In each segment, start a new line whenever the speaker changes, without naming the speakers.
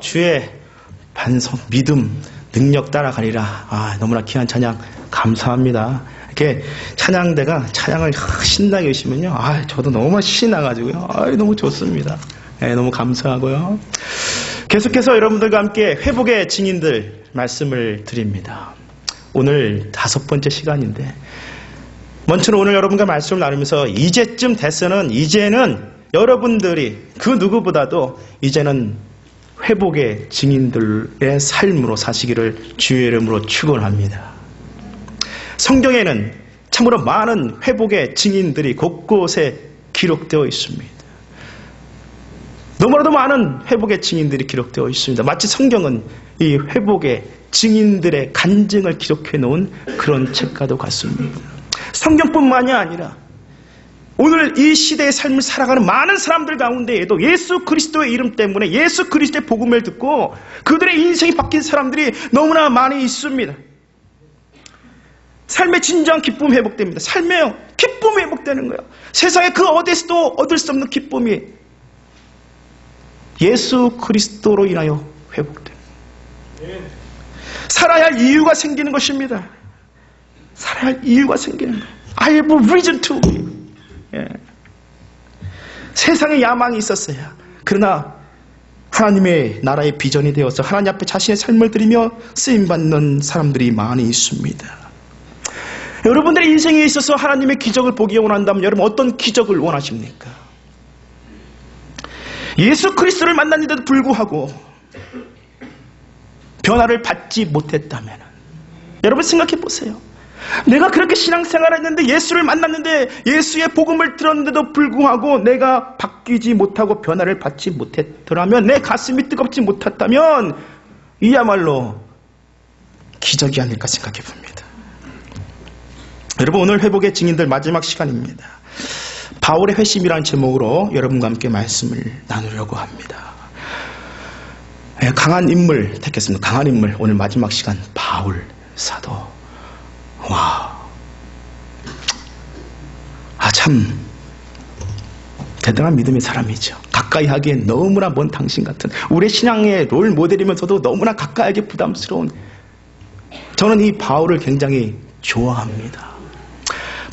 주의 반석, 믿음, 능력 따라가리라. 너무나 귀한 찬양 감사합니다. 이렇게 찬양대가 찬양을 신나게 해주시면요, 저도 너무 신이 나가지고요, 너무 좋습니다. 너무 감사하고요. 계속해서 여러분들과 함께 회복의 증인들 말씀을 드립니다. 오늘 5번째 시간인데, 먼저 오늘 여러분과 말씀을 나누면서 이제쯤 됐어는, 이제는 여러분들이 그 누구보다도 이제는 회복의 증인들의 삶으로 사시기를 주의 이름으로 축원합니다. 성경에는 참으로 많은 회복의 증인들이 곳곳에 기록되어 있습니다. 너무나도 많은 회복의 증인들이 기록되어 있습니다. 마치 성경은 이 회복의 증인들의 간증을 기록해 놓은 그런 책과도 같습니다. 성경뿐만이 아니라 오늘 이 시대의 삶을 살아가는 많은 사람들 가운데에도 예수 그리스도의 이름 때문에, 예수 그리스도의 복음을 듣고 그들의 인생이 바뀐 사람들이 너무나 많이 있습니다. 삶의 진정한 기쁨이 회복됩니다. 삶의 기쁨이 회복되는 거예요. 세상에 그 어디서도 얻을 수 없는 기쁨이 예수 그리스도로 인하여 회복됩니다. 살아야 할 이유가 생기는 것입니다. 살아야 할 이유가 생기는 거예요. I have a reason to live. 세상에 야망이 있었어요. 그러나 하나님의 나라의 비전이 되어서 하나님 앞에 자신의 삶을 드리며 쓰임받는 사람들이 많이 있습니다. 여러분들의 인생에 있어서 하나님의 기적을 보기 원한다면 여러분 어떤 기적을 원하십니까? 예수 그리스도를 만났는데도 불구하고 변화를 받지 못했다면, 여러분 생각해 보세요. 내가 그렇게 신앙생활을 했는데, 예수를 만났는데, 예수의 복음을 들었는데도 불구하고 내가 바뀌지 못하고 변화를 받지 못했더라면, 내 가슴이 뜨겁지 못했다면 이야말로 기적이 아닐까 생각해 봅니다. 여러분, 오늘 회복의 증인들 마지막 시간입니다. 바울의 회심이라는 제목으로 여러분과 함께 말씀을 나누려고 합니다. 강한 인물 택했습니다. 강한 인물, 오늘 마지막 시간 바울 사도. 참 대단한 믿음의 사람이죠. 가까이 하기엔 너무나 먼 당신 같은, 우리 신앙의 롤 모델이면서도 너무나 가까이 하기 부담스러운, 저는 이 바울을 굉장히 좋아합니다.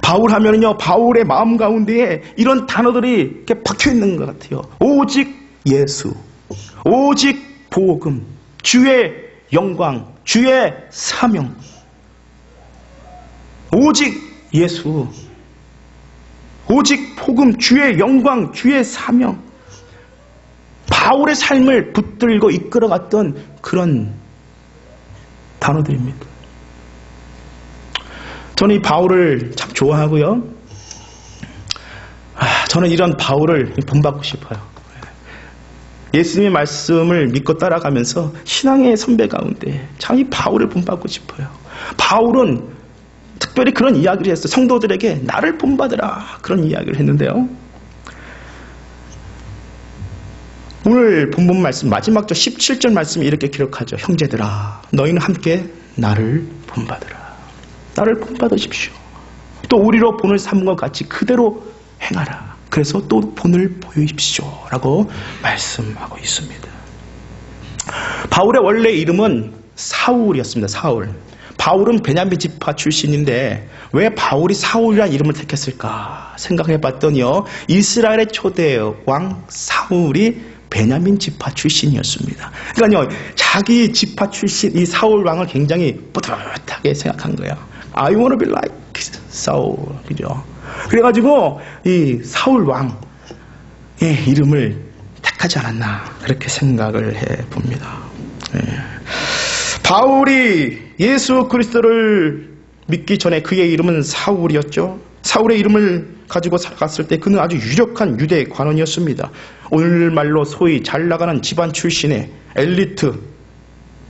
바울 하면은요, 바울의 마음 가운데에 이런 단어들이 이렇게 박혀 있는 것 같아요. 오직 예수, 오직 복음, 주의 영광, 주의 사명. 오직 예수, 오직 복음, 주의 영광, 주의 사명. 바울의 삶을 붙들고 이끌어갔던 그런 단어들입니다. 저는 이 바울을 참 좋아하고요. 저는 이런 바울을 본받고 싶어요. 예수님의 말씀을 믿고 따라가면서 신앙의 선배 가운데 참 이 바울을 본받고 싶어요. 바울은 특별히 그런 이야기를 했어요. 성도들에게 나를 본받으라, 그런 이야기를 했는데요. 오늘 본문 말씀 마지막 절 17절 말씀이 이렇게 기록하죠. 형제들아, 너희는 함께 나를 본받으라. 나를 본받으십시오. 또 우리로 본을 삼은 것 같이 그대로 행하라. 그래서 또 본을 보이십시오 라고 말씀하고 있습니다. 바울의 원래 이름은 사울이었습니다. 사울. 바울은 베냐민 지파 출신인데 왜 바울이 사울이라는 이름을 택했을까 생각해 봤더니요, 이스라엘의 초대 왕 사울이 베냐민 지파 출신이었습니다. 그러니까요, 자기 지파 출신 이 사울 왕을 굉장히 뿌듯하게 생각한 거예요. I want to be like Saul. 그죠? 그래가지고 이 사울 왕의 이름을 택하지 않았나, 그렇게 생각을 해 봅니다. 바울이 예수 그리스도를 믿기 전에 그의 이름은 사울이었죠. 사울의 이름을 가지고 살아갔을 때 그는 아주 유력한 유대 관원이었습니다. 오늘말로 소위 잘 나가는 집안 출신의 엘리트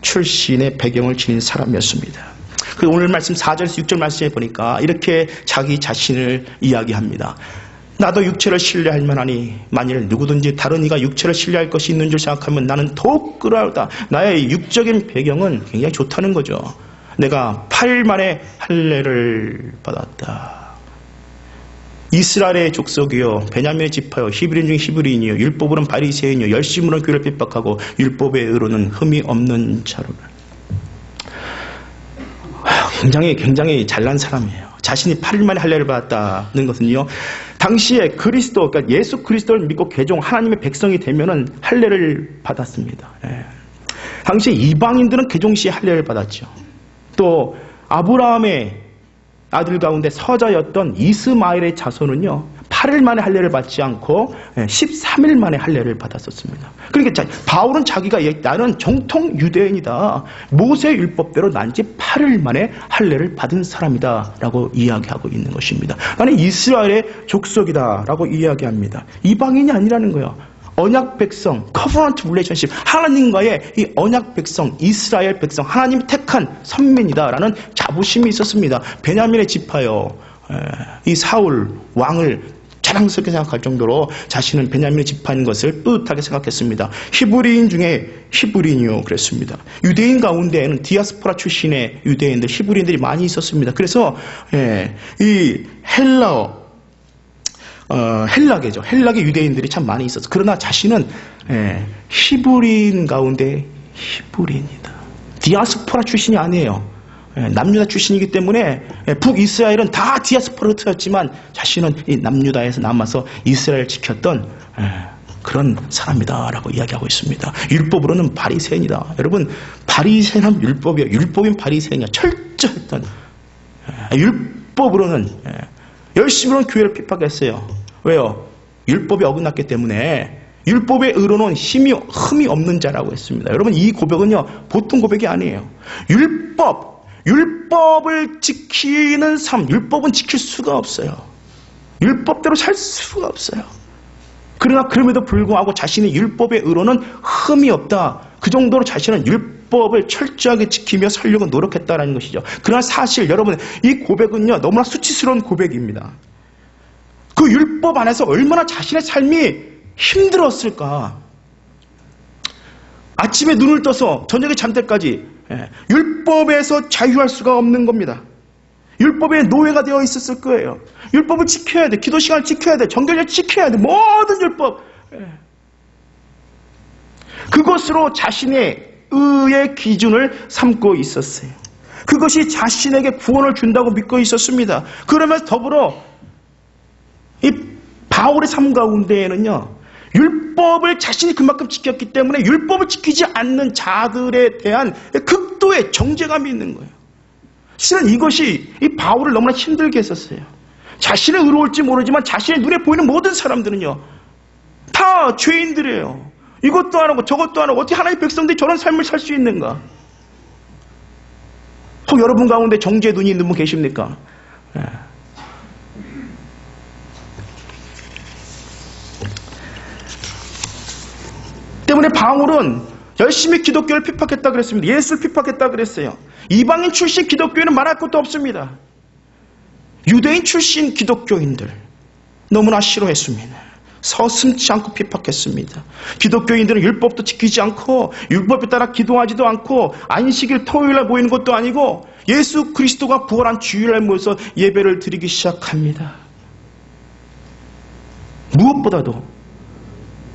출신의 배경을 지닌 사람이었습니다. 그 오늘 말씀 4절에서 6절 말씀에 보니까 이렇게 자기 자신을 이야기합니다. 나도 육체를 신뢰할 만하니 만일 누구든지 다른 이가 육체를 신뢰할 것이 있는 줄 생각하면 나는 더욱 그러하다. 나의 육적인 배경은 굉장히 좋다는 거죠. 내가 8일 만에 할례를 받았다. 이스라엘의 족속이요 베냐민의 지파요 히브리인 중 히브리인이요 율법으로는 바리새인이요 열심으로는 교회를 핍박하고 율법의 의로는 흠이 없는 자로라. 굉장히 잘난 사람이에요. 자신이 8일 만에 할례를 받았다는 것은요, 당시에 그리스도, 그러니까 예수 그리스도를 믿고 개종 하나님의 백성이 되면은 할례를 받았습니다. 예. 당시 이방인들은 개종 시에 할례를 받았죠. 또 아브라함의 아들 가운데 서자였던 이스마엘의 자손은요 8일 만에 할례를 받지 않고 13일 만에 할례를 받았었습니다. 그러니까 바울은 자기가 나는 정통 유대인이다. 모세 율법대로 난지 8일 만에 할례를 받은 사람이다 라고 이야기하고 있는 것입니다. 나는 이스라엘의 족속이다 라고 이야기합니다. 이방인이 아니라는 거예요. 언약 백성, covenant relationship, 하나님과의 이 언약 백성, 이스라엘 백성, 하나님이 택한 선민이다라는 자부심이 있었습니다. 베냐민의 지파요, 이 사울 왕을 자랑스럽게 생각할 정도로 자신은 베냐민의 지파인 것을 뿌듯하게 생각했습니다. 히브리인 중에 히브리인이요 그랬습니다. 유대인 가운데에는 디아스포라 출신의 유대인들, 히브리인들이 많이 있었습니다. 그래서 이 헬라계죠. 헬라계 유대인들이 참 많이 있었어요. 그러나 자신은 히브리인 가운데 히브리인이다. 디아스포라 출신이 아니에요. 남유다 출신이기 때문에 북이스라엘은 다 디아스포라로 트였지만 자신은 이 남유다에서 남아서 이스라엘을 지켰던 그런 사람이다라고 이야기하고 있습니다. 율법으로는 바리새인이다. 여러분, 바리새인은 율법이요. 율법인 바리새인이야. 철저했던 율법으로는 열심히는 교회를 핍박했어요. 왜요? 율법이 어긋났기 때문에 율법의 의로는 흠이 없는 자라고 했습니다. 여러분, 이 고백은요 보통 고백이 아니에요. 율법을 지키는 삶, 율법은 지킬 수가 없어요. 율법대로 살 수가 없어요. 그러나 그럼에도 불구하고 자신의 율법의 의로는 흠이 없다. 그 정도로 자신은 율법을 철저하게 지키며 살려고 노력했다는 것이죠. 그러나 사실 여러분, 이 고백은요 너무나 수치스러운 고백입니다. 그 율법 안에서 얼마나 자신의 삶이 힘들었을까. 아침에 눈을 떠서 저녁에 잠 때까지 율법에서 자유할 수가 없는 겁니다. 율법의 노예가 되어 있었을 거예요. 율법을 지켜야 돼. 기도 시간을 지켜야 돼. 정결을 지켜야 돼. 모든 율법. 그것으로 자신의 의의 기준을 삼고 있었어요. 그것이 자신에게 구원을 준다고 믿고 있었습니다. 그러면서 더불어 이 바울의 삶 가운데에는요, 율법을 자신이 그만큼 지켰기 때문에 율법을 지키지 않는 자들에 대한 극도의 정죄감이 있는 거예요. 실은 이것이 이 바울을 너무나 힘들게 했었어요. 자신은 의로울지 모르지만 자신의 눈에 보이는 모든 사람들은요 다 죄인들이에요. 이것도 안 하고 저것도 안 하고 어떻게 하나님의 백성들이 저런 삶을 살 수 있는가? 혹 여러분 가운데 정죄의 눈이 있는 분 계십니까? 때문에 바울은 열심히 기독교를 핍박했다 그랬습니다. 예수를 핍박했다 그랬어요. 이방인 출신 기독교인은 말할 것도 없습니다. 유대인 출신 기독교인들 너무나 싫어했습니다. 서슴지 않고 핍박했습니다. 기독교인들은 율법도 지키지 않고 율법에 따라 기도하지도 않고 안식일 토요일날 모이는 것도 아니고 예수 그리스도가 부활한 주일날 모여서 예배를 드리기 시작합니다. 무엇보다도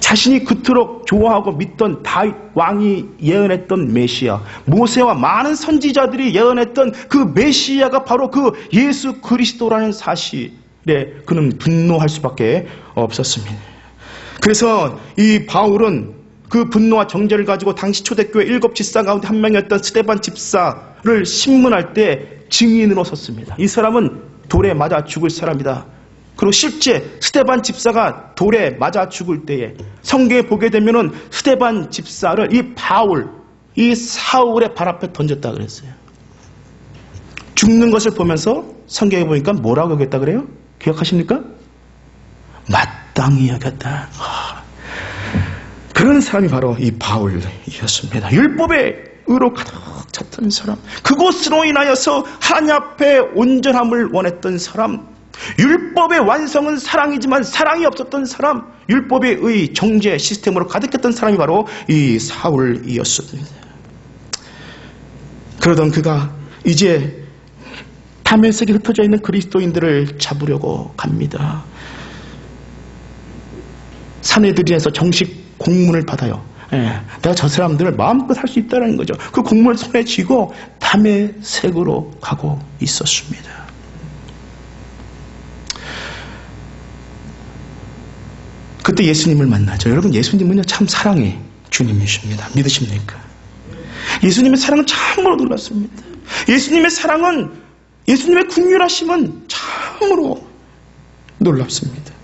자신이 그토록 좋아하고 믿던 다윗 왕이 예언했던 메시아, 모세와 많은 선지자들이 예언했던 그 메시아가 바로 그 예수 그리스도라는 사실에 그는 분노할 수밖에 없었습니다. 그래서 이 바울은 그 분노와 정죄를 가지고 당시 초대교회 7 집사 가운데 한 명이었던 스데반 집사를 신문할 때 증인으로 섰습니다. 이 사람은 돌에 맞아 죽을 사람이다. 그리고 실제 스데반 집사가 돌에 맞아 죽을 때에 성경에 보게 되면은 스데반 집사를 이 바울, 이 사울의 발 앞에 던졌다 그랬어요. 죽는 것을 보면서 성경에 보니까 뭐라고 여겼다 그래요? 기억하십니까? 마땅히 여겼다. 그런 사람이 바로 이 바울이었습니다. 율법의 의로 가득 찼던 사람, 그것으로 인하여서 하나님 앞에 온전함을 원했던 사람, 율법의 완성은 사랑이지만 사랑이 없었던 사람, 율법의 의, 정죄 시스템으로 가득했던 사람이 바로 이 사울이었습니다. 그러던 그가 이제 다메섹에 흩어져 있는 그리스도인들을 잡으려고 갑니다. 산헤드린에서 정식 공문을 받아요. 내가 저 사람들을 마음껏 할 수 있다는 거죠. 그 공문을 손에 쥐고 다메섹으로 가고 있었습니다. 그때 예수님을 만나죠. 여러분, 예수님은요 참 사랑의 주님이십니다. 믿으십니까? 예수님의 사랑은 참으로 놀랐습니다. 예수님의 사랑은, 예수님의 긍휼하심은 참으로 놀랍습니다.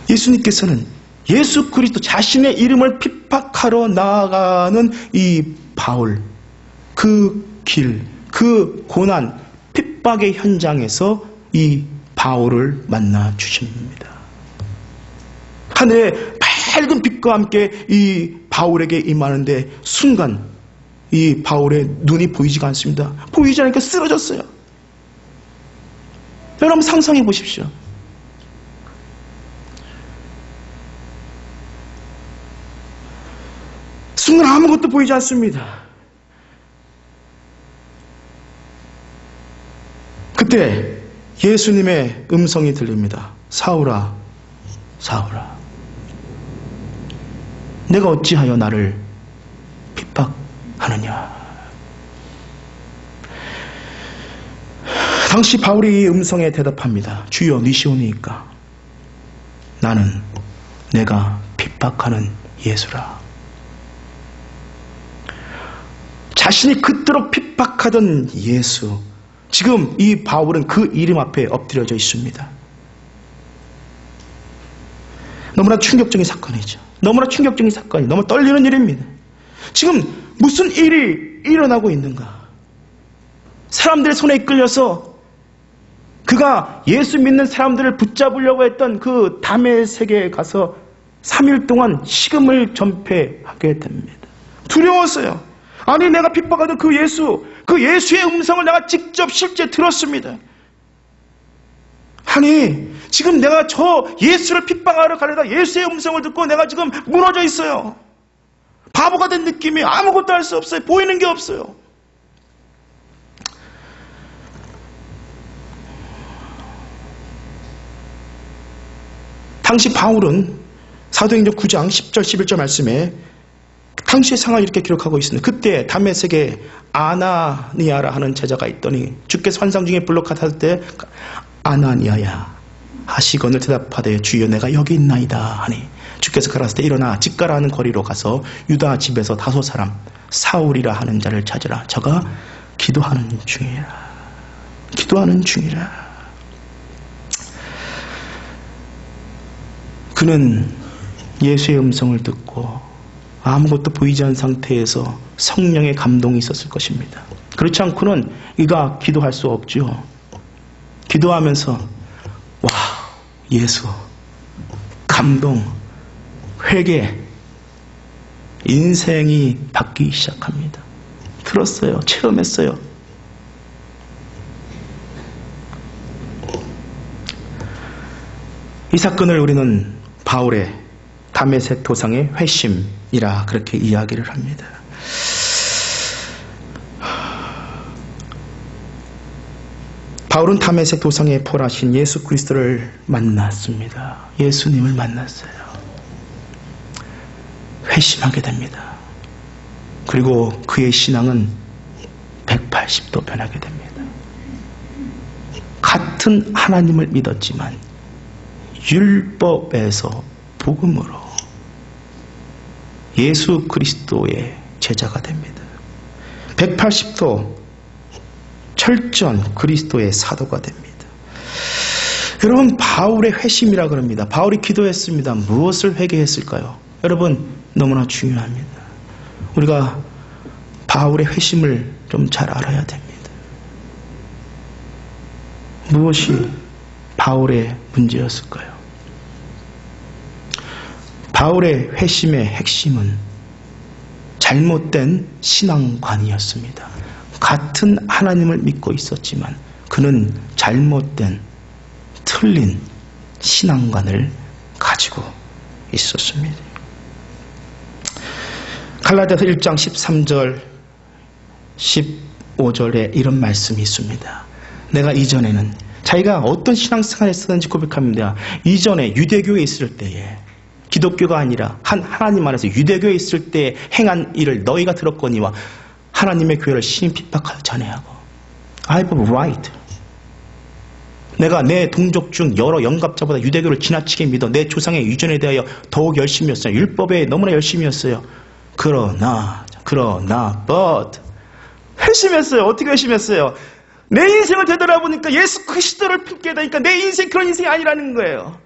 예수님께서는 예수 그리스도 자신의 이름을 핍박하러 나아가는 이 바울, 그 길, 그 고난, 핍박의 현장에서 이 바울을 만나 주십니다. 하늘의 밝은 빛과 함께 이 바울에게 임하는데 순간 이 바울의 눈이 보이지가 않습니다. 보이지 않으니까 쓰러졌어요. 여러분 상상해 보십시오. 순간 아무것도 보이지 않습니다. 그때 예수님의 음성이 들립니다. 사울아, 사울아, 내가 어찌하여 나를 핍박하느냐. 당시 바울이 이 음성에 대답합니다. 주여, 니시오니이까. 나는 내가 핍박하는 예수라. 자신이 그토록 핍박하던 예수, 지금 이 바울은 그 이름 앞에 엎드려져 있습니다. 너무나 충격적인 사건이죠. 너무나 충격적인 사건이, 너무 떨리는 일입니다. 지금 무슨 일이 일어나고 있는가? 사람들의 손에 이끌려서 그가 예수 믿는 사람들을 붙잡으려고 했던 그 다메섹에 가서 3일 동안 식음을 전폐하게 됩니다. 두려웠어요. 아니, 내가 핍박하던 그 예수의 음성을 내가 직접 실제 들었습니다. 아니, 지금 내가 저 예수를 핍박하러 가려다 예수의 음성을 듣고 내가 지금 무너져 있어요. 바보가 된 느낌이, 아무것도 할 수 없어요. 보이는 게 없어요. 당시 바울은 사도행전 9장 10절 11절 말씀에 당시의 상황을 이렇게 기록하고 있습니다. 그때 다메섹에 아나니아라 하는 제자가 있더니 주께서 환상 중에 불러 가타을 때 아나니아야 하시거늘 대답하되 주여 내가 여기 있나이다 하니 주께서 가라사대 때 일어나 집가라 하는 거리로 가서 유다 집에서 5 사람 사울이라 하는 자를 찾으라. 저가 기도하는 중이라. 기도하는 중이라. 그는 예수의 음성을 듣고 아무것도 보이지 않은 상태에서 성령의 감동이 있었을 것입니다. 그렇지 않고는 이가 기도할 수 없죠. 기도하면서 와, 예수, 감동, 회개, 인생이 바뀌기 시작합니다. 들었어요. 체험했어요. 이 사건을 우리는 바울의 다메섹 도상의 회심이라 그렇게 이야기를 합니다. 바울은 다메섹 도상에 포하신 예수 그리스도를 만났습니다. 예수님을 만났어요. 회심하게 됩니다. 그리고 그의 신앙은 180도 변하게 됩니다. 같은 하나님을 믿었지만 율법에서 복음으로 예수 그리스도의 제자가 됩니다. 180도 철저한 그리스도의 사도가 됩니다. 여러분, 바울의 회심이라 그럽니다. 바울이 기도했습니다. 무엇을 회개했을까요? 여러분, 너무나 중요합니다. 우리가 바울의 회심을 좀 잘 알아야 됩니다. 무엇이 바울의 문제였을까요? 바울의 회심의 핵심은 잘못된 신앙관이었습니다. 같은 하나님을 믿고 있었지만 그는 잘못된 틀린 신앙관을 가지고 있었습니다. 갈라디아서 1장 13절 5절에 이런 말씀이 있습니다. 내가 이전에는 자기가 어떤 신앙생활을 했었는지 고백합니다. 이전에 유대교에 있을 때에 기독교가 아니라 하나님 안에서 유대교에 있을 때 행한 일을 너희가 들었거니와 하나님의 교회를 심히 핍박하여 전해하고 I have a right. 내가 내 동족 중 여러 영갑자보다 유대교를 지나치게 믿어 내 조상의 유전에 대하여 더욱 열심히였어요. 율법에 너무나 열심히였어요. 그러나 but 회심했어요. 어떻게 회심했어요? 내 인생을 되돌아보니까 예수 그리스도를 깨닫니까 내 인생 그런 인생이 아니라는 거예요.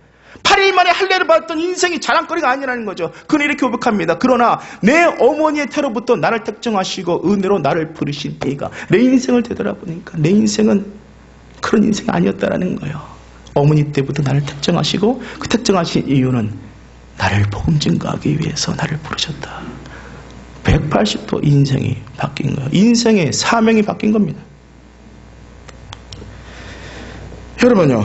8일 만에 할례를 받았던 인생이 자랑거리가 아니라는 거죠. 그는 이렇게 고백합니다. 그러나 내 어머니의 태로부터 나를 특정하시고 은혜로 나를 부르신 이가 내 인생을 되돌아보니까 내 인생은 그런 인생이 아니었다라는 거예요. 어머니 때부터 나를 특정하시고 그 특정하신 이유는 나를 복음 증거하기 위해서 나를 부르셨다. 180도 인생이 바뀐 거예요. 인생의 사명이 바뀐 겁니다. 여러분요,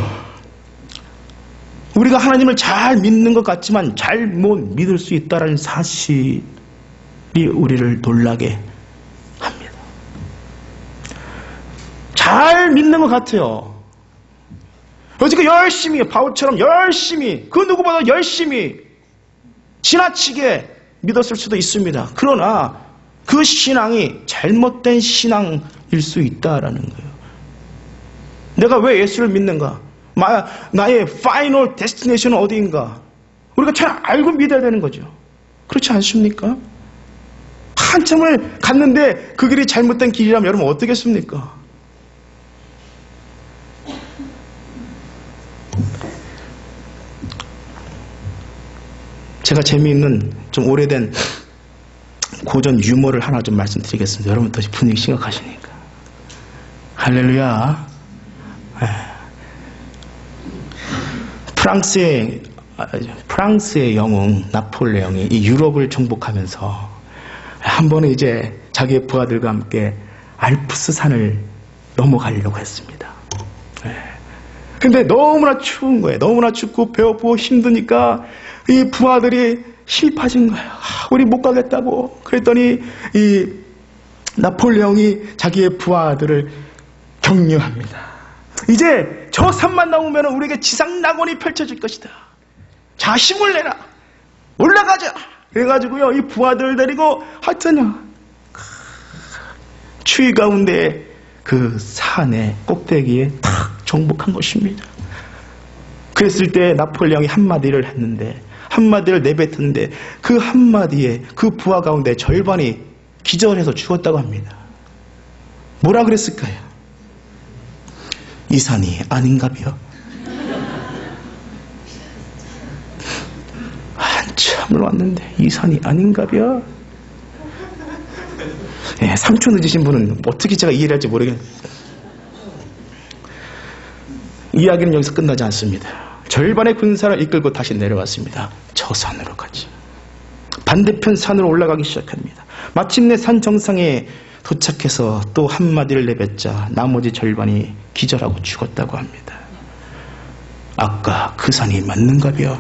우리가 하나님을 잘 믿는 것 같지만 잘못 믿을 수 있다는 사실이 우리를 놀라게 합니다. 잘 믿는 것 같아요. 어저께 열심히, 바울처럼 열심히, 그 누구보다 열심히 지나치게 믿었을 수도 있습니다. 그러나 그 신앙이 잘못된 신앙일 수 있다라는 거예요. 내가 왜 예수를 믿는가? 나의 파이널 데스티네이션은 어디인가? 우리가 잘 알고 믿어야 되는 거죠. 그렇지 않습니까? 한참을 갔는데 그 길이 잘못된 길이라면 여러분 어떻겠습니까? 제가 재미있는 좀 오래된 고전 유머를 하나 좀 말씀드리겠습니다. 여러분 더 분위기 심각하시니까. 할렐루야. 프랑스의 영웅 나폴레옹이 이 유럽을 정복하면서 한 번은 이제 자기의 부하들과 함께 알프스 산을 넘어가려고 했습니다. 근데 너무나 추운 거예요. 너무나 춥고 배고프고 힘드니까 이 부하들이 힘이 빠진 거예요. 우리 못 가겠다고. 그랬더니 이 나폴레옹이 자기의 부하들을 격려합니다. 이제 저 산만 넘으면 우리에게 지상낙원이 펼쳐질 것이다. 자, 힘을 내라. 올라가자. 그래가지고요, 이 부하들을 데리고 하여튼 추위 가운데 그 산의 꼭대기에 탁 정복한 것입니다. 그랬을 때 나폴레옹이 한마디를 했는데, 한마디를 내뱉었는데 그 한마디에 그 부하 가운데 절반이 기절해서 죽었다고 합니다. 뭐라 그랬을까요? 이 산이 아닌가벼? 한참을 왔는데 이 산이 아닌가벼? 예, 3초 늦으신 분은 어떻게 제가 이해를 할지 모르겠네요. 이야기는 여기서 끝나지 않습니다. 절반의 군사를 이끌고 다시 내려왔습니다. 저 산으로 가지. 반대편 산으로 올라가기 시작합니다. 마침내 산 정상에 도착해서 또 한마디를 내뱉자 나머지 절반이 기절하고 죽었다고 합니다. 아까 그 산이 맞는가벼?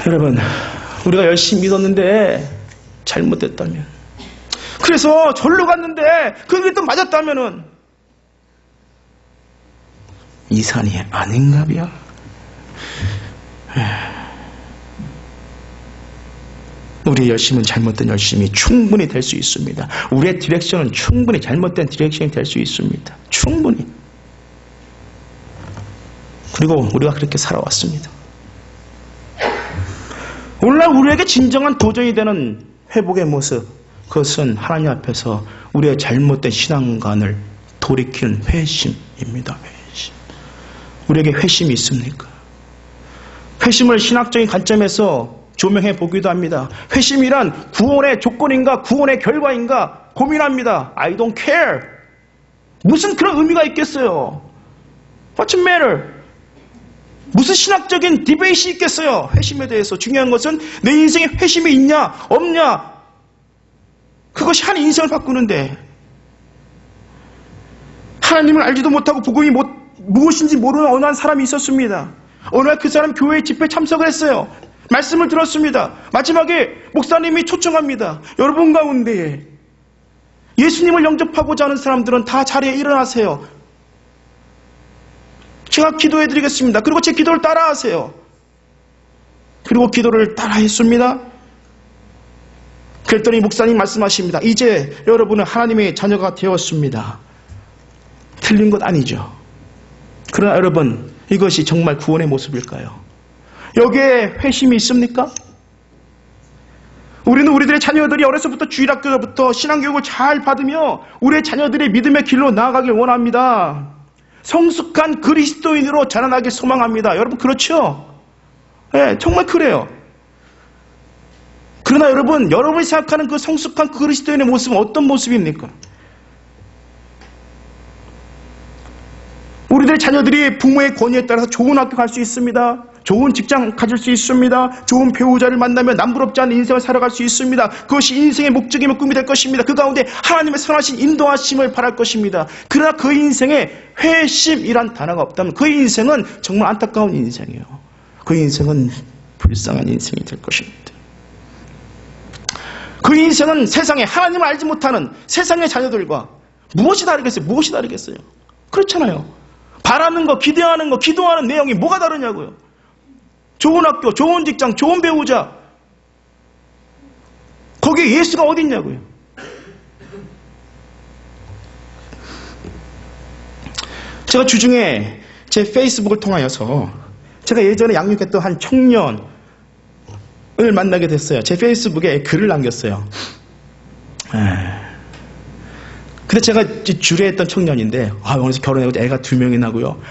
여러분, 우리가 열심히 믿었는데 잘못됐다면, 그래서 절로 갔는데 그게 또 맞았다면은 이 산이 아닌가벼? 우리의 열심은 잘못된 열심이 충분히 될 수 있습니다. 우리의 디렉션은 충분히 잘못된 디렉션이 될 수 있습니다. 충분히. 그리고 우리가 그렇게 살아왔습니다. 오늘날 우리에게 진정한 도전이 되는 회복의 모습, 그것은 하나님 앞에서 우리의 잘못된 신앙관을 돌이키는 회심입니다. 회심. 우리에게 회심이 있습니까? 회심을 신학적인 관점에서 조명해 보기도 합니다. 회심이란 구원의 조건인가 구원의 결과인가 고민합니다. I don't care. 무슨 그런 의미가 있겠어요? What's the matter? 무슨 신학적인 디베이트이 있겠어요? 회심에 대해서. 중요한 것은 내 인생에 회심이 있냐 없냐, 그것이 한 인생을 바꾸는데, 하나님을 알지도 못하고 복음이 무엇인지 모르는 어느 한 사람이 있었습니다. 어느 날 그 사람 교회 집회에 참석을 했어요. 말씀을 들었습니다. 마지막에 목사님이 초청합니다. 여러분 가운데에 예수님을 영접하고자 하는 사람들은 다 자리에 일어나세요. 제가 기도해드리겠습니다. 그리고 제 기도를 따라하세요. 그리고 기도를 따라했습니다. 그랬더니 목사님 말씀하십니다. 이제 여러분은 하나님의 자녀가 되었습니다. 틀린 것 아니죠. 그러나 여러분, 이것이 정말 구원의 모습일까요? 여기에 회심이 있습니까? 우리는 우리들의 자녀들이 어려서부터 주일학교부터 신앙교육을 잘 받으며 우리의 자녀들이 믿음의 길로 나아가길 원합니다. 성숙한 그리스도인으로 자라나길 소망합니다. 여러분 그렇죠? 네, 정말 그래요. 그러나 여러분, 여러분이 생각하는 그 성숙한 그리스도인의 모습은 어떤 모습입니까? 우리들의 자녀들이 부모의 권위에 따라서 좋은 학교 갈 수 있습니다. 좋은 직장 가질 수 있습니다. 좋은 배우자를 만나면 남부럽지 않은 인생을 살아갈 수 있습니다. 그것이 인생의 목적이며 꿈이 될 것입니다. 그 가운데 하나님의 선하신 인도하심을 바랄 것입니다. 그러나 그 인생에 회심이란 단어가 없다면 그 인생은 정말 안타까운 인생이에요. 그 인생은 불쌍한 인생이 될 것입니다. 그 인생은 세상에 하나님을 알지 못하는 세상의 자녀들과 무엇이 다르겠어요? 무엇이 다르겠어요? 그렇잖아요. 바라는 거, 기대하는 거, 기도하는 내용이 뭐가 다르냐고요. 좋은 학교, 좋은 직장, 좋은 배우자. 거기에 예수가 어디 있냐고요. 제가 주중에 제 페이스북을 통하여서 제가 예전에 양육했던 한 청년을 만나게 됐어요. 제 페이스북에 글을 남겼어요. 근데 제가 주례했던 청년인데, 어느새 결혼하고 애가 2명이 나고요.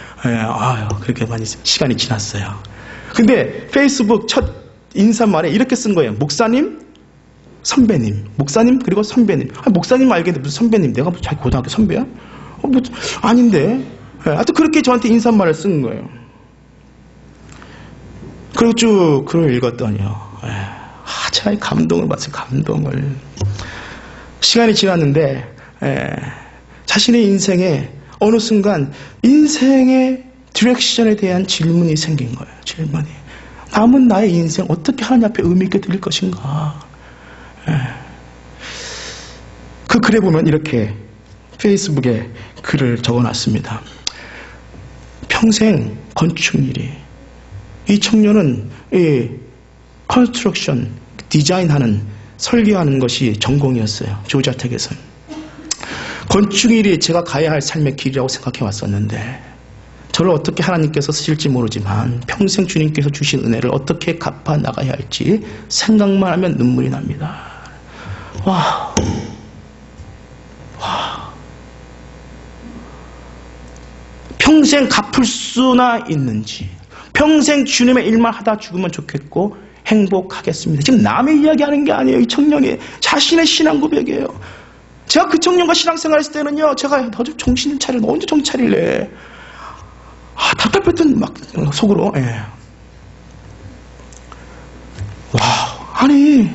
그렇게 많이 시간이 지났어요. 근데 페이스북 첫 인사말에 이렇게 쓴 거예요. 목사님, 선배님. 목사님, 그리고 선배님. 목사님 알겠는데 무슨 선배님? 내가 자기 고등학교 선배야? 아닌데. 하여튼 그렇게 저한테 인사말을 쓴 거예요. 그리고 쭉 글을 읽었더니요. 참 감동을 받았어요. 감동을. 시간이 지났는데 자신의 인생에 어느 순간 인생의 디렉션에 대한 질문이 생긴 거예요. 질문이. 남은 나의 인생 어떻게 하나님 앞에 의미 있게 드릴 것인가. 그 글에 보면 이렇게 페이스북에 글을 적어놨습니다. 평생 건축일이. 이 청년은 이 컨스트럭션, 디자인하는, 설계하는 것이 전공이었어요. 조자택에서는. 건축일이 제가 가야 할 삶의 길이라고 생각해 왔었는데 저를 어떻게 하나님께서 쓰실지 모르지만 평생 주님께서 주신 은혜를 어떻게 갚아 나가야 할지 생각만 하면 눈물이 납니다. 와. 평생 갚을 수나 있는지, 평생 주님의 일만 하다 죽으면 좋겠고 행복하겠습니다. 지금 남의 이야기하는 게 아니에요. 이 청년이 자신의 신앙 고백이에요. 제가 그 청년과 신앙생활 했을 때는요, 제가 너 좀 정신 차려, 너 언제 정신 차릴래? 답답했던 막 속으로. 아니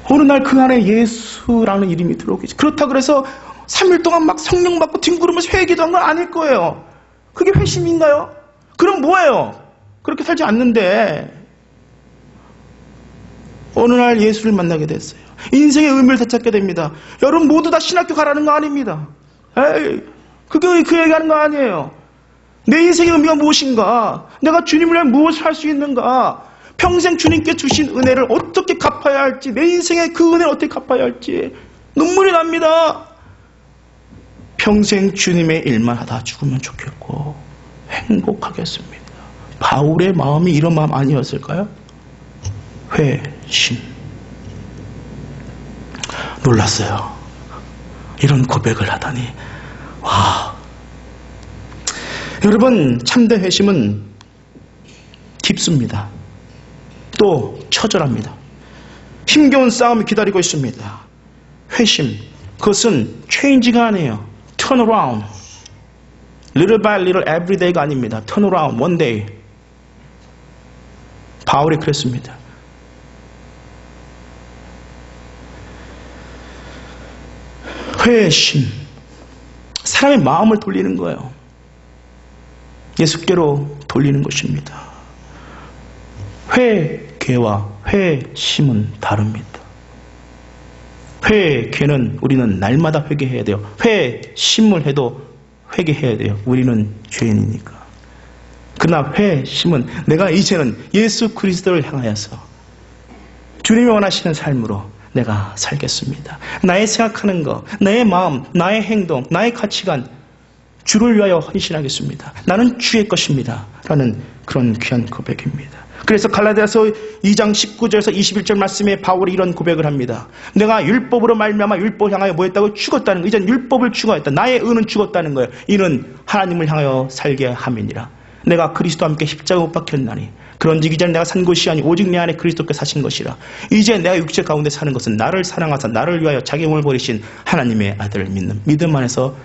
어느 날 그 안에 예수라는 이름이 들어오겠지. 그렇다 그래서 3일 동안 막 성령 받고 뒹구르면서 회개도 한 건 아닐 거예요. 그게 회심인가요? 그럼 뭐예요? 그렇게 살지 않는데 어느 날 예수를 만나게 됐어요. 인생의 의미를 되찾게 됩니다. 여러분 모두 다 신학교 가라는 거 아닙니다. 그게 그 얘기하는 거 아니에요. 내 인생의 의미가 무엇인가? 내가 주님을 위해 무엇을 할 수 있는가? 평생 주님께 주신 은혜를 어떻게 갚아야 할지, 내 인생의 그 은혜를 어떻게 갚아야 할지 눈물이 납니다. 평생 주님의 일만 하다 죽으면 좋겠고 행복하겠습니다. 바울의 마음이 이런 마음 아니었을까요? 회심. 놀랐어요. 이런 고백을 하다니. 여러분, 참된 회심은 깊습니다. 또 처절합니다. 힘겨운 싸움이 기다리고 있습니다. 회심, 그것은 체인지가 아니에요. turn around. little by little every day가 아닙니다. turn around, one day. 바울이 그랬습니다. 회심, 사람의 마음을 돌리는 거예요. 예수께로 돌리는 것입니다. 회개와 회심은 다릅니다. 회개는 우리는 날마다 회개해야 돼요. 회심을 해도 회개해야 돼요. 우리는 죄인이니까. 그러나 회심은 내가 이제는 예수 그리스도를 향하여서 주님이 원하시는 삶으로 내가 살겠습니다. 나의 생각하는 것, 나의 마음, 나의 행동, 나의 가치관 주를 위하여 헌신하겠습니다. 나는 주의 것입니다. 라는 그런 귀한 고백입니다. 그래서 갈라디아서 2장 19절에서 21절 말씀에 바울이 이런 고백을 합니다. 내가 율법으로 말미암아 율법을 향하여 뭐했다고? 죽었다는 거. 이젠 율법을 죽었다. 나의 의는 죽었다는 거예요. 이는 하나님을 향하여 살게 함이니라. 내가 그리스도와 함께 십자가 못 박혔나니 그런즉 이제는 내가 산 것이 아니 오직 내 안에 그리스도께 사신 것이라. 이제 내가 육체 가운데 사는 것은 나를 사랑하사 나를 위하여 자기 몸을 버리신 하나님의 아들을 믿는 믿음 안에서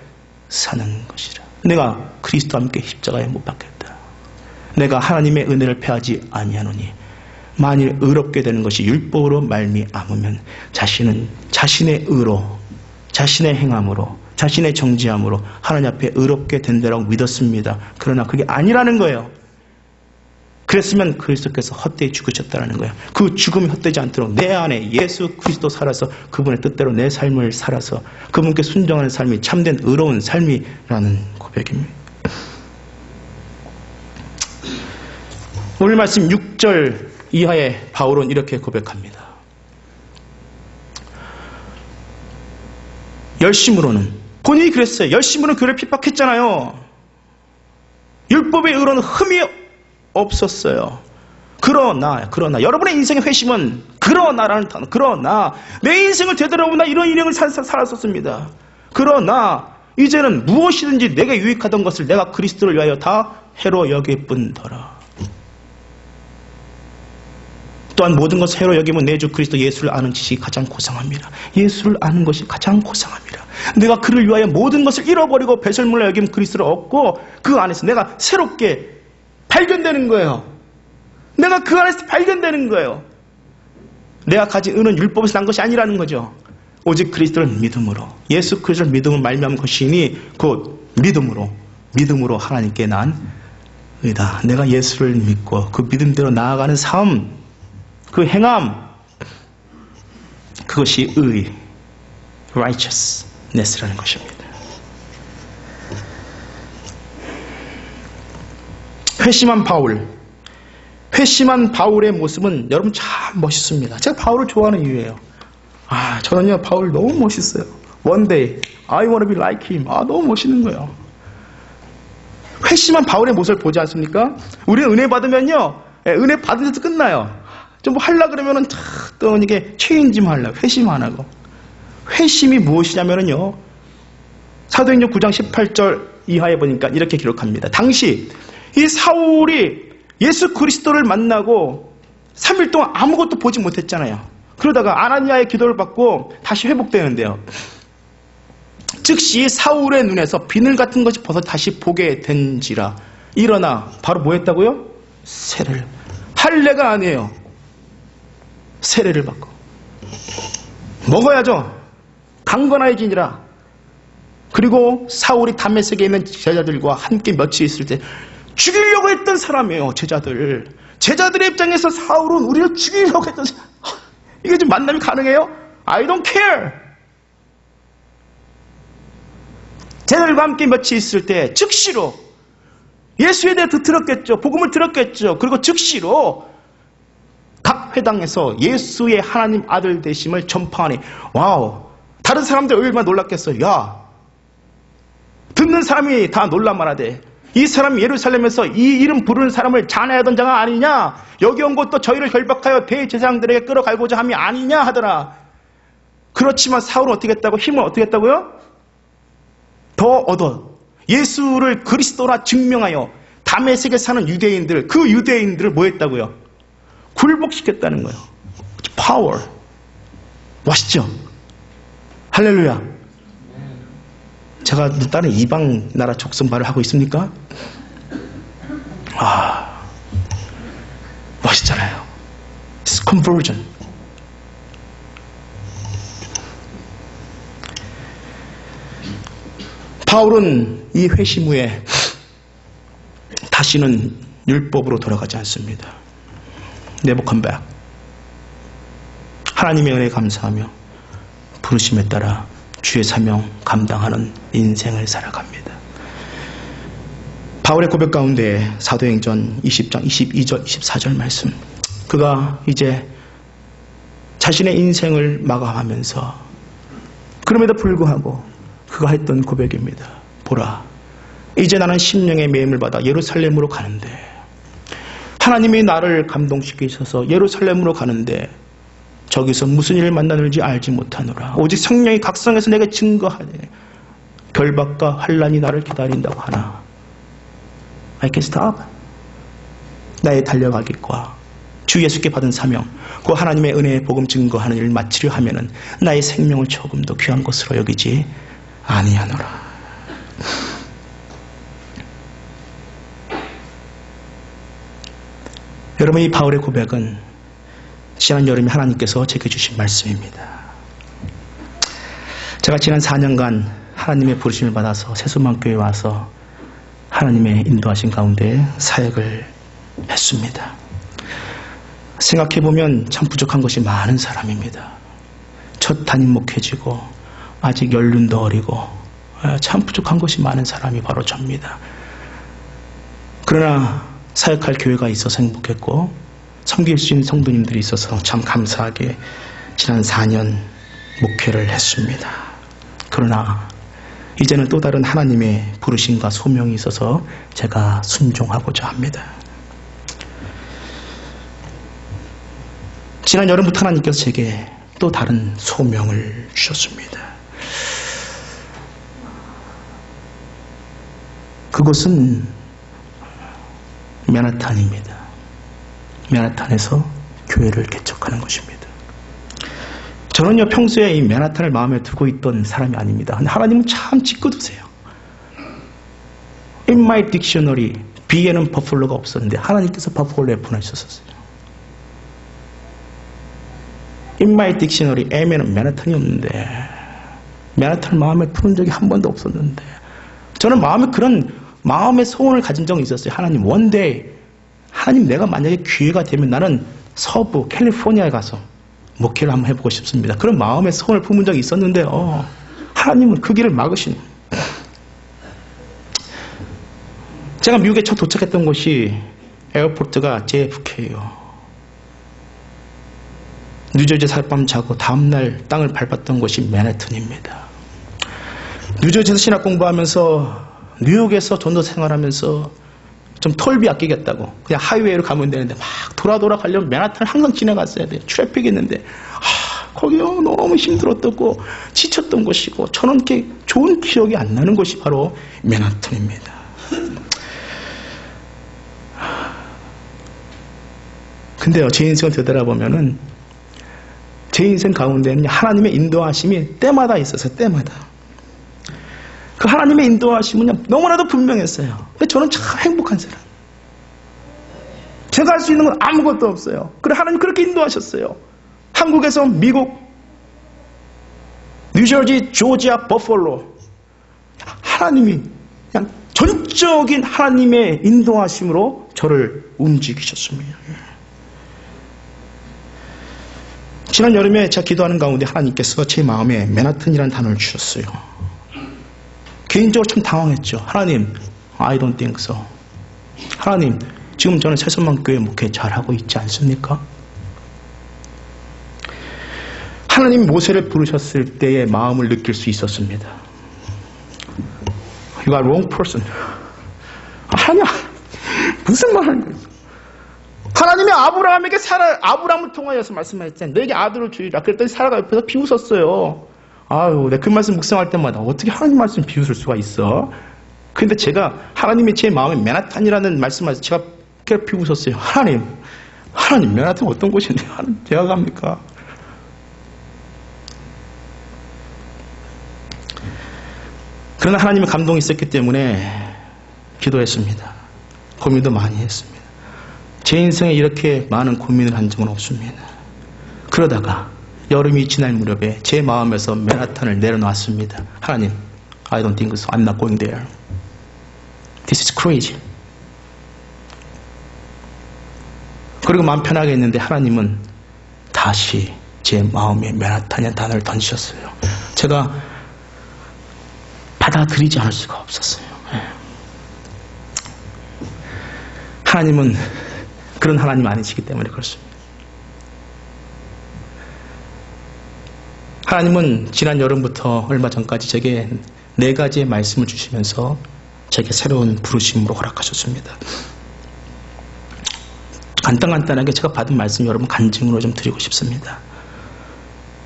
사는 것이라. 내가 그리스도와 함께 십자가에 못 박혔다. 내가 하나님의 은혜를 패하지 아니하노니 만일 의롭게 되는 것이 율법으로 말미암으면 자신은 자신의 의로 자신의 행함으로 자신의 정죄함으로 하나님 앞에 의롭게 된다라고 믿었습니다. 그러나 그게 아니라는 거예요. 그랬으면 그리스도께서 헛되이 죽으셨다는 거예요. 그 죽음이 헛되지 않도록 내 안에 예수 그리스도 살아서 그분의 뜻대로 내 삶을 살아서 그분께 순종하는 삶이 참된 의로운 삶이라는 고백입니다. 오늘 말씀 6절 이하에 바울은 이렇게 고백합니다. 열심으로는 본인이 그랬어요. 열심으로는 교회를 핍박했잖아요. 율법의 의로는 흠이 없었어요. 그러나 여러분의 인생의 회심은 그러나라는 단어. 그러나 내 인생을 되돌아보면 나 이런 인생을 살았었습니다. 그러나 이제는 무엇이든지 내게 유익하던 것을 내가 그리스도를 위하여 다 해로 여길 뿐더라. 또한 모든 것을 해로 여기면 내 주 그리스도 예수를 아는 지식이 가장 고상합니다. 예수를 아는 것이 가장 고상합니다. 내가 그를 위하여 모든 것을 잃어버리고 배설물로 여기면 그리스도를 얻고 그 안에서 내가 새롭게 발견되는 거예요. 내가 그 안에서 발견되는 거예요. 내가 가진 은은 율법에서 난 것이 아니라는 거죠. 오직 그리스도를 믿음으로 예수 그리스도를 믿음을 말미암은 것이니 곧 믿음으로 하나님께 난 의다. 내가 예수를 믿고 그 믿음대로 나아가는 삶, 그 행함, 그것이 의, righteousness라는 것입니다. 회심한 바울의 모습은 여러분 참 멋있습니다. 제가 바울을 좋아하는 이유예요. 저는요 바울 너무 멋있어요. One day I want to be like him. 너무 멋있는 거예요. 회심한 바울의 모습을 보지 않습니까? 우리는 은혜 받으면요, 은혜 받은 데서 끝나요. 좀 뭐 하려고 그러면은 또 이게 체인지만 하려고, 회심 안 하고. 회심이 무엇이냐면요, 사도행전 9장 18절 이하에 보니까 이렇게 기록합니다. 당시 이 사울이 예수 그리스도를 만나고 3일 동안 아무것도 보지 못했잖아요. 그러다가 아나니아의 기도를 받고 다시 회복되는데요. 즉시 사울의 눈에서 비늘 같은 것이 벗어 다시 보게 된지라. 일어나 바로 뭐 했다고요? 세례를. 할례가 아니에요. 세례를 받고 먹어야죠. 강건해지니라. 그리고 사울이 다메섹에 있는 제자들과 함께 며칠 있을 때 죽이려고 했던 사람이에요. 제자들의 입장에서 사울은 우리를 죽이려고 했던 사람. 이게 지금 만남이 가능해요? I don't care. 제자들과 함께 며칠 있을 때 즉시로 예수에 대해 들었겠죠. 복음을 들었겠죠. 그리고 즉시로 각 회당에서 예수의 하나님 아들 되심을 전파하니, 와우, 다른 사람들 얼마나 놀랐겠어요. 야, 듣는 사람이 다 놀란 말하되, 이 사람이 예루살렘에서 이 이름 부르는 사람을 잔해하던 자가 아니냐, 여기 온 것도 저희를 결박하여 대제사장들에게 끌어갈고자 함이 아니냐 하더라. 그렇지만 사울은 어떻게 했다고? 힘을 어떻게 했다고요? 더 얻어 예수를 그리스도라 증명하여 다메섹에 사는 유대인들, 그 유대인들을 뭐 했다고요? 굴복시켰다는 거예요. 파워. 멋있죠? 할렐루야. 제가 다른 이방 나라 족성발을 하고 있습니까? 멋있잖아요. It's conversion. 바울은 이 회심 후에 다시는 율법으로 돌아가지 않습니다. Never come back. 하나님의 은혜에 감사하며 부르심에 따라 주의 사명 감당하는 인생을 살아갑니다. 바울의 고백 가운데 사도행전 20장 22절 24절 말씀, 그가 이제 자신의 인생을 마감하면서 그럼에도 불구하고 그가 했던 고백입니다. 보라, 이제 나는 심령의 매임을 받아 예루살렘으로 가는데, 하나님이 나를 감동시키셔서 예루살렘으로 가는데 저기서 무슨 일을 만나는지 알지 못하노라. 오직 성령이 각성해서 내게 증거하되 결박과 환난이 나를 기다린다고 하나. I can stop. 나의 달려가기과 주 예수께 받은 사명, 그 하나님의 은혜의 복음 증거하는 일을 마치려 하면은 나의 생명을 조금 더 귀한 것으로 여기지 아니하노라. 여러분, 이 바울의 고백은 지난 여름에 하나님께서 제게 주신 말씀입니다. 제가 지난 4년간 하나님의 부르심을 받아서 세수만교회에 와서 하나님의 인도하신 가운데 사역을 했습니다. 생각해보면 참 부족한 것이 많은 사람입니다. 첫 담임 목회지고 아직 연륜도 어리고 참 부족한 것이 많은 사람이 바로 접니다. 그러나 사역할 교회가 있어서 행복했고 섬길 수 있는 성도님들이 있어서 참 감사하게 지난 4년 목회를 했습니다. 그러나 이제는 또 다른 하나님의 부르심과 소명이 있어서 제가 순종하고자 합니다. 지난 여름부터 하나님께서 제게 또 다른 소명을 주셨습니다. 그곳은 맨하탄입니다. 맨하탄에서 교회를 개척하는 것입니다. 저는요, 평소에 이 맨하탄을 마음에 두고 있던 사람이 아닙니다. 근데 하나님은 참 짓궂으세요. In my dictionary, B에는 버플로가 없었는데 하나님께서 버플로에 보내셨었어요. In my dictionary, M에는 맨하탄이 없는데 맨하탄을 마음에 푸는 적이 한 번도 없었는데, 저는 마음의 소원을 가진 적이 있었어요. 하나님, one day, 하나님, 내가 만약에 기회가 되면 나는 서부 캘리포니아에 가서 목회를 한번 해보고 싶습니다. 그런 마음의 소원을 품은 적이 있었는데요, 하나님은 그 길을 막으시는. 제가 미국에 첫 도착했던 곳이 에어포트가 JFK예요. 뉴저지에서 하룻밤 자고 다음날 땅을 밟았던 곳이 맨해튼입니다. 뉴저지에서 신학 공부하면서 뉴욕에서 전도 생활하면서 좀 톨비 아끼겠다고 그냥 하이웨이로 가면 되는데 막 돌아 가려면 맨하탄을 항상 지나갔어야 돼요. 트래픽이 있는데 거기요 너무 힘들었고 지쳤던 곳이고, 저는 이렇게 좋은 기억이 안 나는 곳이 바로 맨하탄입니다. 근데요, 제 인생을 되돌아보면은 제 인생 가운데는 하나님의 인도하심이 때마다 있어서 때마다 그 하나님의 인도하심은 너무나도 분명했어요. 근데 저는 참 행복한 사람. 제가 할 수 있는 건 아무것도 없어요. 그래, 하나님 그렇게 인도하셨어요. 한국에서 미국, 뉴저지, 조지아, 버펄로, 하나님이 그냥 전적인 하나님의 인도하심으로 저를 움직이셨습니다. 지난 여름에 제가 기도하는 가운데 하나님께서 제 마음에 맨하튼이라는 단어를 주셨어요. 개인적으로 참 당황했죠. 하나님, I don't think so. 하나님, 지금 저는 새선만교회 목회 잘하고 있지 않습니까? 하나님 모세를 부르셨을 때의 마음을 느낄 수 있었습니다. You are wrong person. 하나님, 무슨 말 하는 거예요? 하나님이 아브라함에게 아브라함을 통하여서 말씀하셨잖아요. 너에게 아들을 주리라. 그랬더니 사라가 옆에서 비웃었어요. 아유, 내가 그 말씀 묵상할 때마다 어떻게 하나님 말씀 비웃을 수가 있어? 근데 제가 하나님이 제 마음에 맨하탄이라는 말씀을 제가 비웃었어요. 하나님 맨하탄 어떤 곳인데 하나님 제가 갑니까? 그러나 하나님의 감동이 있었기 때문에 기도했습니다. 고민도 많이 했습니다. 제 인생에 이렇게 많은 고민을 한 적은 없습니다. 그러다가 여름이 지날 무렵에 제 마음에서 맨하탄을 내려놨습니다. 하나님, I don't think so. I'm not going there. This is crazy. 그리고 마음 편하게 했는데 하나님은 다시 제 마음에 맨하탄이라는 단어를 던지셨어요. 제가 받아들이지 않을 수가 없었어요. 하나님은 그런 하나님 아니시기 때문에 그렇습니다. 하나님은 지난 여름부터 얼마 전까지 제게 4가지의 말씀을 주시면서 제게 새로운 부르심으로 허락하셨습니다. 간단하게 제가 받은 말씀 여러분 간증으로 좀 드리고 싶습니다.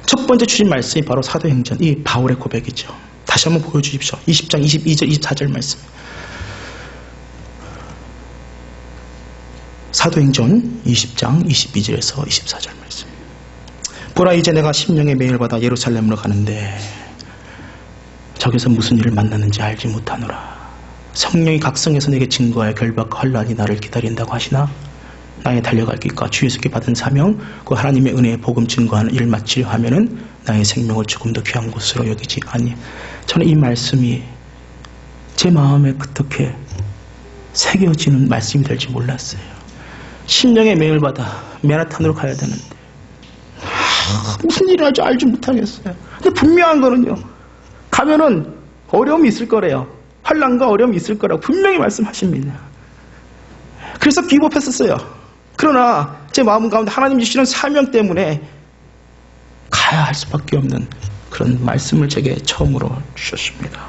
첫 번째 주신 말씀이 바로 사도행전, 이 바울의 고백이죠. 다시 한번 보여주십시오. 20장 22절 24절 말씀. 사도행전 20장 22절에서 24절 말씀. 보라, 이제 내가 심령의 매일 받아 예루살렘으로 가는데 저기서 무슨 일을 만났는지 알지 못하노라. 성령이 각성해서 내게 증거하여 결박과 환난이 나를 기다린다고 하시나 나의 달려갈 길과 주 예수께 받은 사명, 그 하나님의 은혜의 복음 증거하는 일을 마치려 하면은 나의 생명을 조금 더 귀한 것으로 여기지 아니. 저는 이 말씀이 제 마음에 어떻게 새겨지는 말씀이 될지 몰랐어요. 심령의 맹을 받아 맨하탄으로 가야 되는데 무슨 일이 날지 알지 못하겠어요. 근데 분명한 거는요, 가면은 어려움이 있을 거래요. 환난과 어려움이 있을 거라고 분명히 말씀하십니다. 그래서 기겁했었어요. 그러나 제 마음 가운데 하나님 주시는 사명 때문에 가야 할 수밖에 없는 그런 말씀을 제게 처음으로 주셨습니다.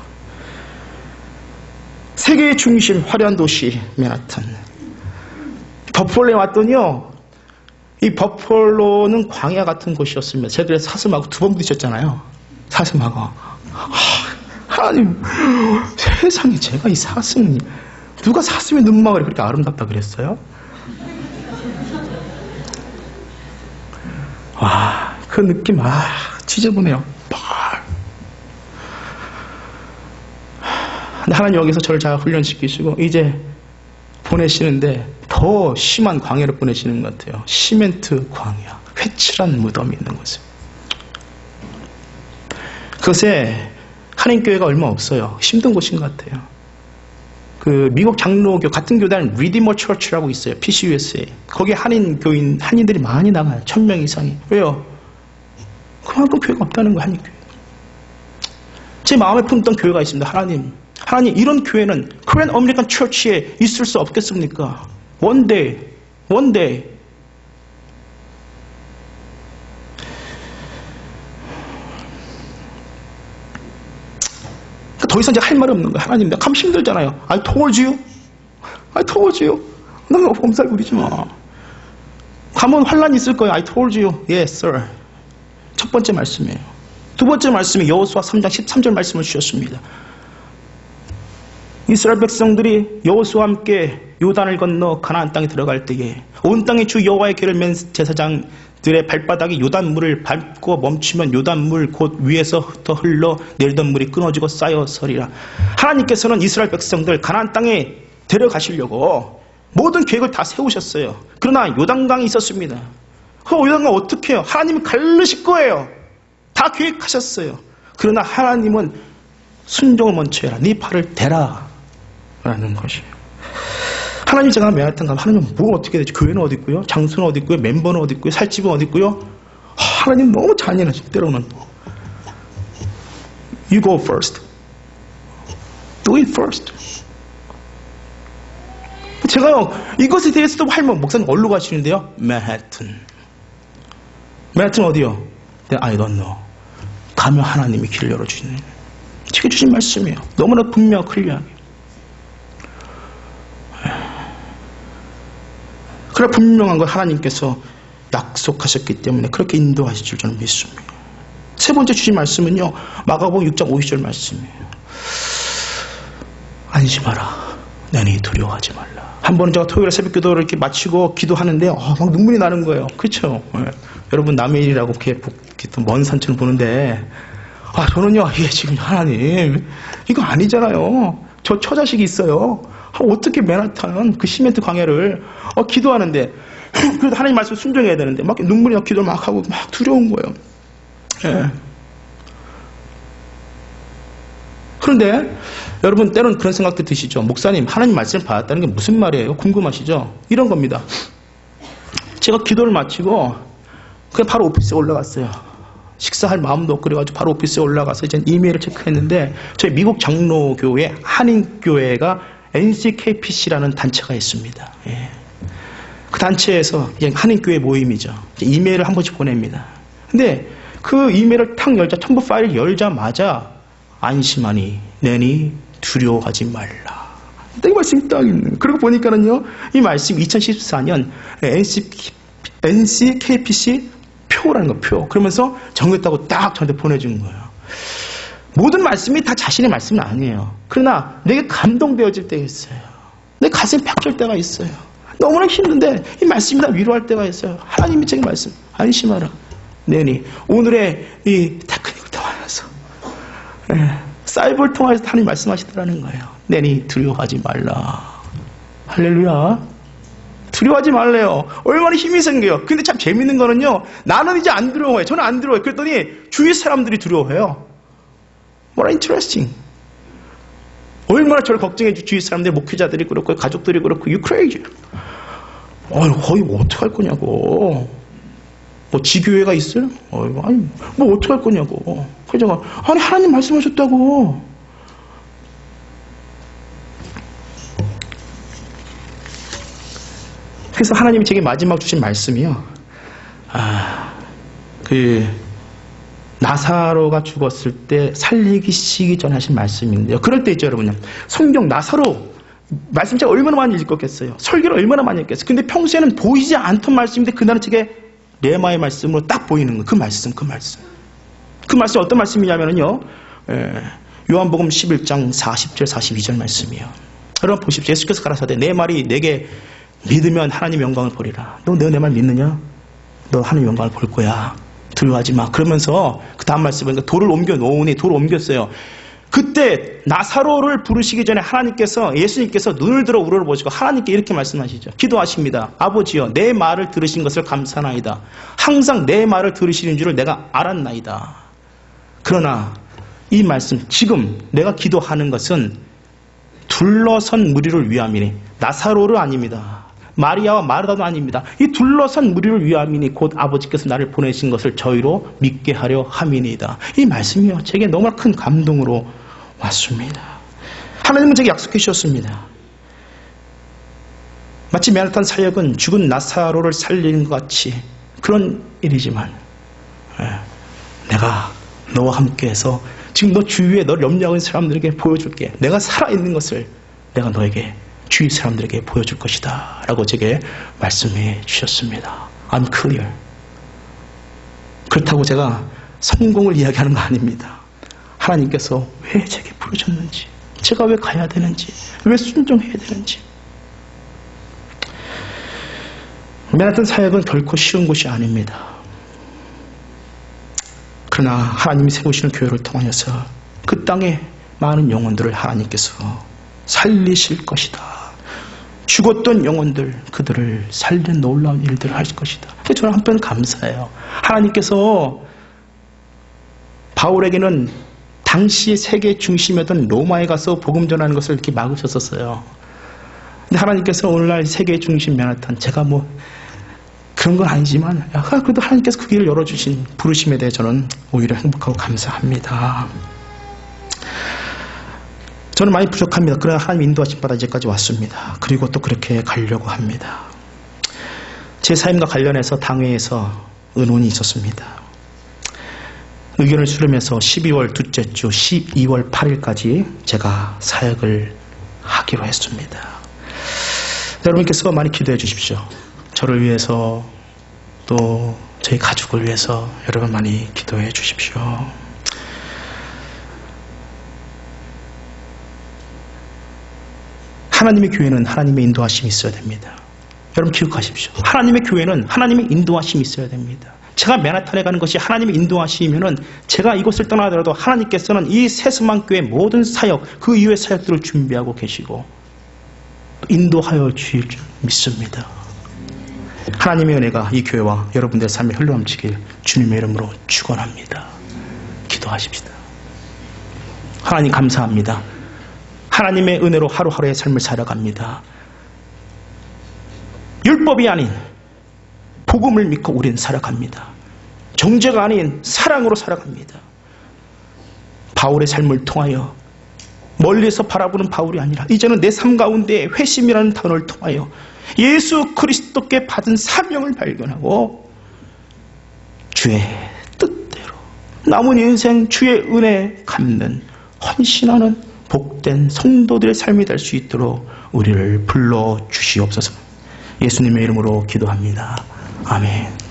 세계의 중심, 화려한 도시 맨하탄. 버폴로에 왔더니요, 이 버폴로는 광야 같은 곳이었습니다. 제가 그래서 사슴하고 2번 부딪혔잖아요. 사슴하고. 하나님, 세상에 제가 이 사슴, 누가 사슴의 눈망울이 그렇게 아름답다 그랬어요? 와, 그 느낌, 지저분해요. 근데 하나님 여기서 저를 잘 훈련시키시고 이제 보내시는데 더 심한 광야를 보내시는 것 같아요. 시멘트 광야, 회칠한 무덤이 있는 곳을. 그것에 한인교회가 얼마 없어요. 힘든 곳인 것 같아요. 그 미국 장로교 같은 교단 리디머 처치라고 있어요. PCUSA. 거기에 한인들이 많이 나가요. 1000명 이상이. 왜요? 그만큼 교회가 없다는 거예요. 한인교회. 제 마음에 품던 교회가 있습니다. 하나님, 이런 교회는 코리안 아메리칸 처치에 있을 수 없겠습니까? One day. 더 이상 제가 할 말이 없는 거예요. 하나님, 내가 참 힘들잖아요. I told you. 나 범살 부리지 마. 가면 환란이 있을 거예요. I told you. Yes, sir. 첫 번째 말씀이에요. 두 번째 말씀이 여호수아 3장 13절 말씀을 주셨습니다. 이스라엘 백성들이 여호수아와 함께 요단을 건너 가나안 땅에 들어갈 때에 온 땅에 주 여호와의 길을 맨 제사장들의 발바닥이 요단물을 밟고 멈추면 요단물 곧 위에서부터 흘러 내리던 물이 끊어지고 쌓여서리라. 하나님께서는 이스라엘 백성들 가나안 땅에 데려가시려고 모든 계획을 다 세우셨어요. 그러나 요단강이 있었습니다. 그 요단강 어떻게 해요? 하나님이 가르실 거예요. 다 계획하셨어요. 그러나 하나님은 순종을 먼저 해라. 네 팔을 대라 라는 것이에요. 하나님, 제가 맨하탄 가면 하나님 뭐 어떻게 되지? 교회는 어디 있고요? 장소는 어디 있고요? 멤버는 어디 있고요? 살 집은 어디 있고요? 하나님 너무 잔인하시고 때로는 You go first. Do it first. 제가요, 이것에 대해서도 할머 목사님 어디로 가시는데요? 맨하탄 어디요? I don't know. 가면 하나님이 길을 열어주시는 제게 주신 말씀이에요. 너무나 분명하고 클리어하게. 그래, 분명한 건 하나님께서 약속하셨기 때문에 그렇게 인도하실 줄 저는 믿습니다. 세 번째 주신 말씀은요, 마가복음 6장 50절 말씀이에요. 안심하라. 내니 두려워하지 말라. 한 번은 제가 토요일에 새벽 기도를 이렇게 마치고 기도하는데 막 눈물이 나는 거예요. 그렇죠? 여러분 남의 일이라고 이렇게 먼 산천을 보는데 저는요, 이게 지금 하나님 이거 아니잖아요. 저 처자식이 있어요. 어떻게 맨하탄 그 시멘트 광야를 기도하는데 그래도 하나님 말씀 순종해야 되는데 막 눈물이 나 기도를 막 하고 막 두려운 거예요. 예. 그런데 여러분 때로는 그런 생각도 드시죠. 목사님, 하나님 말씀을 받았다는 게 무슨 말이에요? 궁금하시죠? 이런 겁니다. 제가 기도를 마치고 그냥 바로 오피스에 올라갔어요. 식사할 마음도 없고 그래가지고 바로 오피스에 올라가서 이제 이메일을 체크했는데 저희 미국 장로교회 한인교회가 NCKPC라는 단체가 있습니다. 예. 그 단체에서 한인교회 모임이죠. 이메일을 한 번씩 보냅니다. 근데 그 이메일을 탁 열자, 첨부 파일을 열자마자 안심하니 내니 두려워하지 말라. 이 말씀이 딱 있는 거예요. 그리고 보니까는요, 이 말씀 2014년 NCKPC 표라는 거, 표. 그러면서 정했다고 딱 저한테 보내준 거예요. 모든 말씀이 다 자신의 말씀은 아니에요. 그러나 내게 감동되어질 때가 있어요. 내 가슴이 팍 때가 있어요. 너무나 힘든데 이 말씀이 다 위로할 때가 있어요. 하나님이 제게 말씀, 안심하라. 내니 오늘의 이 테크닉을 통해서 사이버를 통해서 하나님 말씀하시더라는 거예요. 내니 두려워하지 말라. 할렐루야. 두려워하지 말래요. 얼마나 힘이 생겨요. 근데 참 재밌는 거는요, 나는 이제 안 두려워해요. 저는 안 두려워해요. 그랬더니 주위 사람들이 두려워해요. 뭐라 interesting. 얼마나 저를 걱정해 주 주위 사람들, 목회자들이 그렇고 가족들이 그렇고 you crazy. 거의 뭐 어떡할 거냐고. 뭐 지교회가 있어요? 아니 뭐 어떡할 거냐고. 그래서 아니 하나님 말씀하셨다고. 그래서 하나님이 제게 마지막 주신 말씀이요. 나사로가 죽었을 때 살리기 시기 전에 하신 말씀인데요. 그럴 때 있죠, 여러분요. 성경 나사로 말씀 제가 얼마나 많이 읽었겠어요. 설교를 얼마나 많이 했겠어요. 근데 평소에는 보이지 않던 말씀인데 그날은 제게 레마의 말씀으로 딱 보이는 거예요. 그 말씀이 어떤 말씀이냐면요. 요한복음 11장 40절 42절 말씀이에요. 여러분 보십시오. 예수께서 가라사대 내 말이 내게 믿으면 하나님 영광을 보리라. 너 내 말 믿느냐? 너 하나님 영광을 볼 거야. 두려워하지 마. 그러면서 그 다음 말씀에 돌을 옮겨 놓으니 돌을 옮겼어요. 그때 나사로를 부르시기 전에 예수님께서 눈을 들어 우러러보시고 하나님께 이렇게 말씀하시죠. 기도하십니다. 아버지여 내 말을 들으신 것을 감사하나이다. 항상 내 말을 들으시는 줄을 내가 알았나이다. 그러나 이 말씀 지금 내가 기도하는 것은 둘러선 무리를 위함이니 나사로를 아닙니다. 마리아와 마르다도 아닙니다. 이 둘러선 무리를 위함이니 곧 아버지께서 나를 보내신 것을 저희로 믿게 하려 함이니이다. 이 말씀이요, 제게 너무나 큰 감동으로 왔습니다. 하나님은 제게 약속해 주셨습니다. 마치 맨하탄 사역은 죽은 나사로를 살리는 것 같이 그런 일이지만 내가 너와 함께해서 지금 너 주위에 너를 염려하는 사람들에게 보여줄게. 내가 살아있는 것을 내가 너에게 주위 사람들에게 보여줄 것이다 라고 제게 말씀해 주셨습니다. I'm clear. 그렇다고 제가 성공을 이야기하는 거 아닙니다. 하나님께서 왜 제게 부르셨는지, 제가 왜 가야 되는지, 왜 순종해야 되는지. 맨하탄 사역은 결코 쉬운 곳이 아닙니다. 그러나 하나님이 세우시는 교회를 통하여서 그 땅에 많은 영혼들을 하나님께서 살리실 것이다. 죽었던 영혼들, 그들을 살리는 놀라운 일들을 하실 것이다. 저는 한편 감사해요. 하나님께서 바울에게는 당시 세계 중심이었던 로마에 가서 복음 전하는 것을 이렇게 막으셨었어요. 근데 하나님께서 오늘날 세계 중심 맨하탄, 제가 뭐 그런 건 아니지만 그래도 하나님께서 그 길을 열어주신 부르심에 대해 저는 오히려 행복하고 감사합니다. 저는 많이 부족합니다. 그러나 하나님 인도하심 받아 이제까지 왔습니다. 그리고 또 그렇게 가려고 합니다. 제 삶과 관련해서 당회에서 의논이 있었습니다. 의견을 수렴해서 12월 둘째 주 12월 8일까지 제가 사역을 하기로 했습니다. 여러분께서 많이 기도해 주십시오. 저를 위해서 또 저희 가족을 위해서 여러분 많이 기도해 주십시오. 하나님의 교회는 하나님의 인도하심이 있어야 됩니다. 여러분 기억하십시오. 하나님의 교회는 하나님의 인도하심이 있어야 됩니다. 제가 맨하탄에 가는 것이 하나님의 인도하심이면은 제가 이곳을 떠나더라도 하나님께서는 이 세스만 교회 모든 사역, 그 이후의 사역들을 준비하고 계시고 인도하여 주실 줄 믿습니다. 하나님의 은혜가 이 교회와 여러분들의 삶에 흘러넘치길 주님의 이름으로 축원합니다. 기도하십시다. 하나님 감사합니다. 하나님의 은혜로 하루하루의 삶을 살아갑니다. 율법이 아닌 복음을 믿고 우리는 살아갑니다. 정죄가 아닌 사랑으로 살아갑니다. 바울의 삶을 통하여 멀리서 바라보는 바울이 아니라 이제는 내 삶 가운데 회심이라는 단어를 통하여 예수 그리스도께 받은 사명을 발견하고 주의 뜻대로 남은 인생 주의 은혜에 갚는 헌신하는 복된 성도들의 삶이 될 수 있도록 우리를 불러주시옵소서. 예수님의 이름으로 기도합니다. 아멘.